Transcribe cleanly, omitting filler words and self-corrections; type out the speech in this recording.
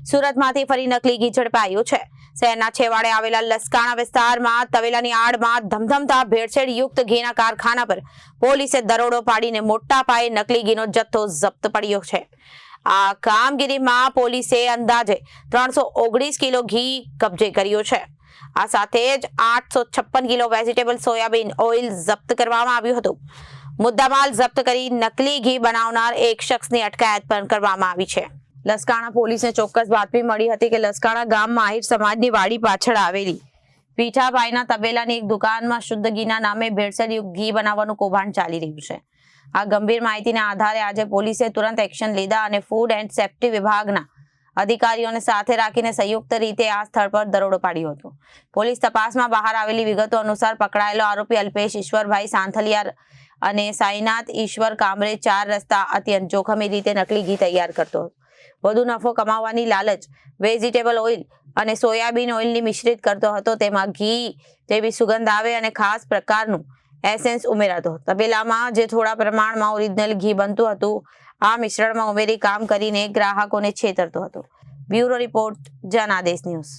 સુરતમાંથી ફરી નકલી ઘી ઝડપાયું છે। શહેરના છેવાડે આવેલા લસકાણા વિસ્તારમાં તવેલાની આડમાં ધમધમતા ભેળસેળ યુક્ત ઘીના કારખાના પર પોલીસે દરોડો પાડીને મોટા પાયે નકલી ઘીનો જથ્થો જપ્ત પડ્યો છે। આ કામગીરીમાં પોલીસે અંદાજે 319 કિલો ઘી કબજે કર્યો છે। આ સાથે જ 856 કિલો વેજીટેબલ સોયાબીન ઓઇલ જપ્ત કરવામાં આવ્યું હતું। મુદ્દામાલ જપ્ત કરી નકલી ઘી બનાવનાર એક શખ્સની અટકાયત પણ કરવામાં આવી છે। લસકાણા પોલીસને ચોક્કસ બાતમી મળી હતી કે લસકાણા ગામમાં આહિર સમાજની વાડી પાછળ આવેલી પીઠાભાઈના તબેલાની એક દુકાનમાં શુદ્ધ ઘીના નામે ભેળસેળયુક્ત ઘી બનાવવાનું કૌભાંડ ચાલી રહ્યું છે। આ ગંભીર માહિતીના આધારે આજે પોલીસે તુરંત એક્શન લીધા અને ફૂડ એન્ડ સેફ્ટી વિભાગના અધિકારીઓને સાથે રાખીને સંયુક્ત રીતે આ સ્થળ પર દરોડો પાડ્યો હતો। પોલીસ તપાસમાં બહાર આવેલી વિગતો અનુસાર પકડાયેલો આરોપી અલ્પેશ ઈશ્વરભાઈ સાંથલિયા અને સાઈનાથ ઈશ્વર કામરે 4 રસ્તા અત્યંત જોખમી રીતે નકલી ઘી તૈયાર કરતો હતો। વધુ નફો કમાવવાની લાલચ વેજીટેબલ ઓઇલ અને સોયાબીન ઓઇલની મિશ્રિત કરતો હતો। તેમાં ઘી જેવી સુગંધ આવે અને ખાસ પ્રકારનું એસેન્સ ઉમેરાતો હતો। તબેલામાં જે થોડા પ્રમાણમાં ઓરિજિનલ ઘી બનતું હતું આ મિશ્રણમાં ઉમેરી કામ કરીને ગ્રાહકોને છેતરતો હતો। Bureau report Janadesh news.